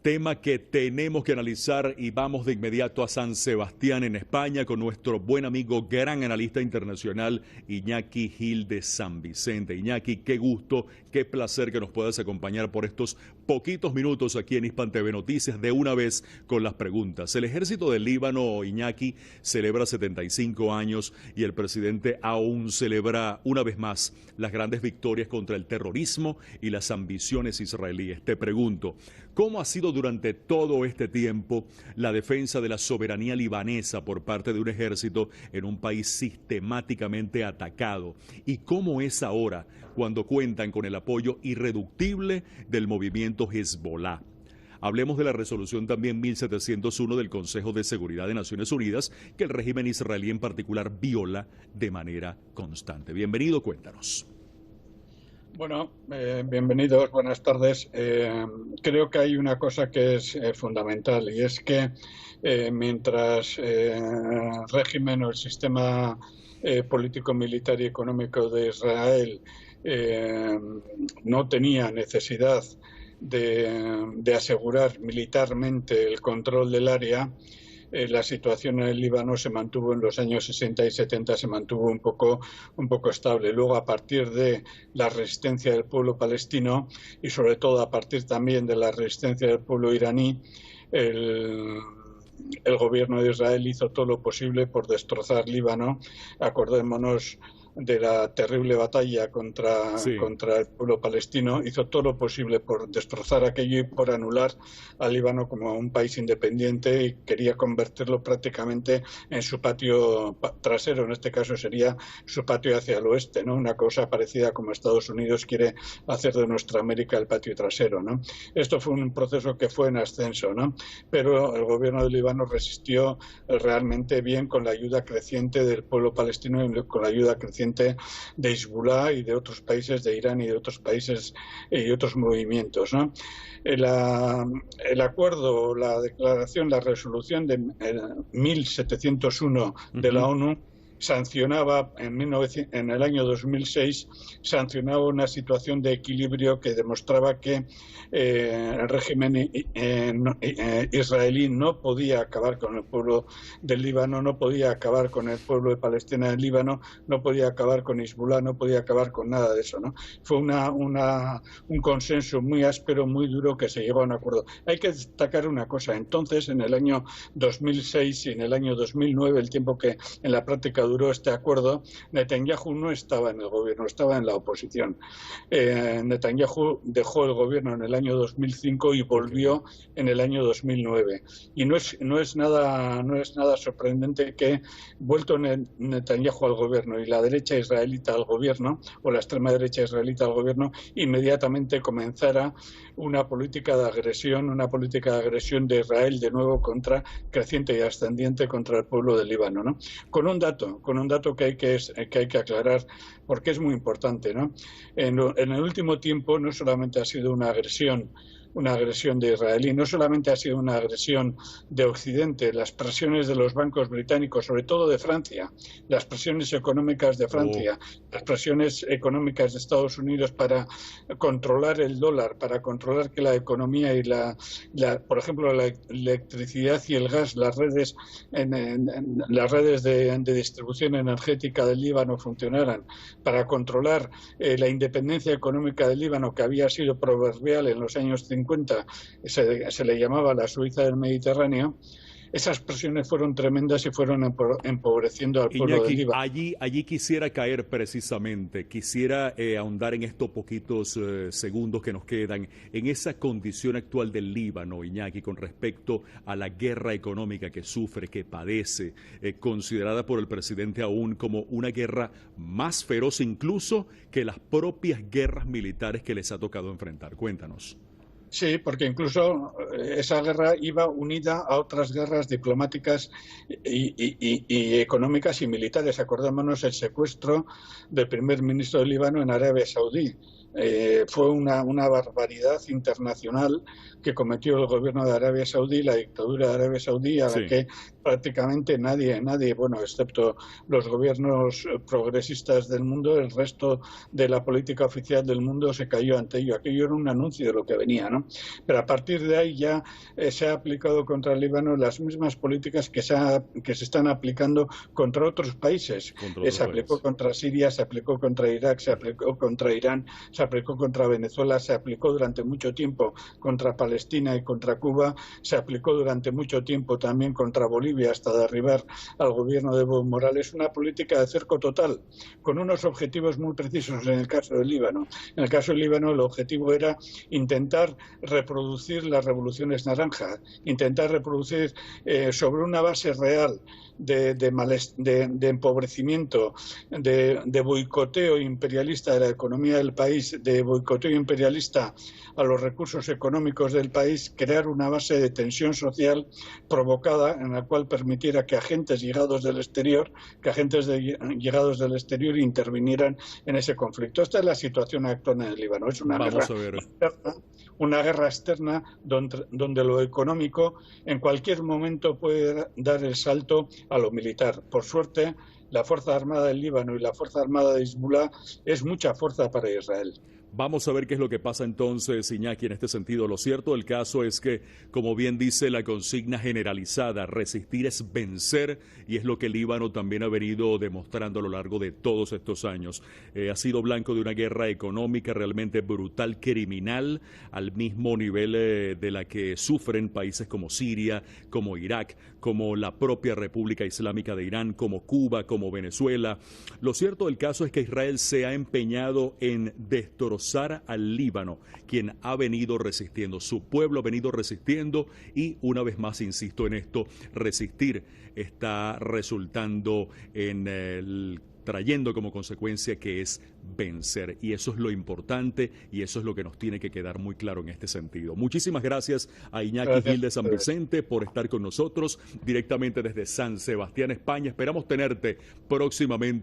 Tema que tenemos que analizar y vamos de inmediato a San Sebastián en España con nuestro buen amigo, gran analista internacional, Iñaki Gil de San Vicente. Iñaki, qué gusto, qué placer que nos puedas acompañar por estos poquitos minutos aquí en Hispan TV Noticias, de una vez con las preguntas. El ejército del Líbano, Iñaki, celebra 75 años y el presidente aún celebra una vez más las grandes victorias contra el terrorismo y las ambiciones israelíes. Te pregunto, ¿cómo ha sido durante todo este tiempo la defensa de la soberanía libanesa por parte de un ejército en un país sistemáticamente atacado? ¿Y cómo es ahora cuando cuentan con el apoyo irreductible del movimiento Hezbollah? Hablemos de la resolución también 1701 del Consejo de Seguridad de Naciones Unidas, que el régimen israelí en particular viola de manera constante. Bienvenido, cuéntanos. Bueno, bienvenidos, buenas tardes. Creo que hay una cosa que es fundamental, y es que mientras el régimen o el sistema político, militar y económico de Israel no tenía necesidad de asegurar militarmente el control del área, la situación en el Líbano se mantuvo en los años 60 y 70, se mantuvo un poco estable. Luego, a partir de la resistencia del pueblo palestino y sobre todo a partir también de la resistencia del pueblo iraní, el gobierno de Israel hizo todo lo posible por destrozar Líbano. Acordémonos de la terrible batalla contra el pueblo palestino. Hizo todo lo posible por destrozar aquello y por anular al Líbano como un país independiente, y quería convertirlo prácticamente en su patio trasero. En este caso sería su patio hacia el oeste, ¿no? Una cosa parecida como Estados Unidos quiere hacer de nuestra América el patio trasero, ¿no? Esto fue un proceso que fue en ascenso, ¿no? Pero el gobierno del Líbano resistió realmente bien con la ayuda creciente del pueblo palestino y con la ayuda creciente de Hezbollah y de otros países, de Irán y de otros países y otros movimientos, ¿no? El acuerdo, la declaración, la resolución de 1701 de la ONU sancionaba en el año 2006 sancionaba una situación de equilibrio que demostraba que el régimen israelí no podía acabar con el pueblo del Líbano, no podía acabar con el pueblo de Palestina del Líbano, no podía acabar con Hezbollah, no podía acabar con nada de eso, ¿no? Fue un consenso muy áspero, muy duro, que se llegó a un acuerdo. Hay que destacar una cosa: entonces, en el año 2006 y en el año 2009, el tiempo que en la práctica duró este acuerdo, Netanyahu no estaba en el gobierno, estaba en la oposición. Netanyahu dejó el gobierno en el año 2005 y volvió en el año 2009. Y no es nada sorprendente que, vuelto Netanyahu al gobierno y la derecha israelita al gobierno, o la extrema derecha israelita al gobierno, inmediatamente comenzara una política de agresión de Israel de nuevo creciente y ascendiente contra el pueblo del Líbano, ¿no? Con un dato que hay que aclarar, porque es muy importante, ¿no? En el último tiempo no solamente ha sido una agresión de Israel, y no solamente ha sido una agresión de Occidente, las presiones de los bancos británicos, sobre todo de Francia, las presiones económicas de Francia, las presiones económicas de Estados Unidos para controlar el dólar, para controlar que la economía y por ejemplo, la electricidad y el gas, las redes de distribución energética del Líbano funcionaran, para controlar la independencia económica del Líbano, que había sido proverbial en los años 50, se le llamaba la Suiza del Mediterráneo. Esas presiones fueron tremendas y fueron empobreciendo al pueblo del Líbano. Allí quisiera caer precisamente, quisiera ahondar en estos poquitos segundos que nos quedan, en esa condición actual del Líbano, Iñaki, con respecto a la guerra económica que sufre, que padece, considerada por el presidente aún como una guerra más feroz incluso que las propias guerras militares que les ha tocado enfrentar. Cuéntanos. Sí, porque incluso esa guerra iba unida a otras guerras diplomáticas y económicas y militares. Acordémonos el secuestro del primer ministro del Líbano en Arabia Saudí. fue una barbaridad internacional que cometió el gobierno de Arabia Saudí, la dictadura de Arabia Saudí, a la Sí. que prácticamente nadie, bueno, excepto los gobiernos progresistas del mundo, el resto de la política oficial del mundo se cayó ante ello. Aquello era un anuncio de lo que venía, ¿no? Pero a partir de ahí ya se ha aplicado contra el Líbano las mismas políticas que se están aplicando contra otros países. Contra otros Se aplicó países. contra Siria, se aplicó contra Irak, se aplicó contra Irán, se aplicó contra Venezuela, se aplicó durante mucho tiempo contra Palestina y contra Cuba, se aplicó durante mucho tiempo también contra Bolivia hasta derribar al gobierno de Evo Morales. Una política de cerco total, con unos objetivos muy precisos en el caso del Líbano. En el caso del Líbano el objetivo era intentar reproducir las revoluciones naranjas, intentar reproducir sobre una base real de empobrecimiento, de boicoteo imperialista de la economía del país, de boicoteo imperialista a los recursos económicos del país, crear una base de tensión social provocada en la cual permitiera que agentes llegados del exterior, intervinieran en ese conflicto. Esta es la situación actual en el Líbano. Es Vamos a ver. una guerra externa donde lo económico en cualquier momento puede dar el salto a lo militar. Por suerte, la Fuerza Armada del Líbano y la Fuerza Armada de Hezbollah es mucha fuerza para Israel. Vamos a ver qué es lo que pasa entonces, Iñaki, en este sentido. Lo cierto del caso es que, como bien dice la consigna generalizada, resistir es vencer, y es lo que el Líbano también ha venido demostrando a lo largo de todos estos años. Ha sido blanco de una guerra económica realmente brutal, criminal, al mismo nivel de la que sufren países como Siria, como Irak, como la propia República Islámica de Irán, como Cuba, como Venezuela. Lo cierto del caso es que Israel se ha empeñado en destrozar al Líbano, quien ha venido resistiendo. Su pueblo ha venido resistiendo y, una vez más, insisto en esto, resistir está resultando en trayendo como consecuencia que es vencer. Y eso es lo importante y eso es lo que nos tiene que quedar muy claro en este sentido. Muchísimas gracias a Iñaki Gil de San Vicente por estar con nosotros directamente desde San Sebastián, España. Esperamos tenerte próximamente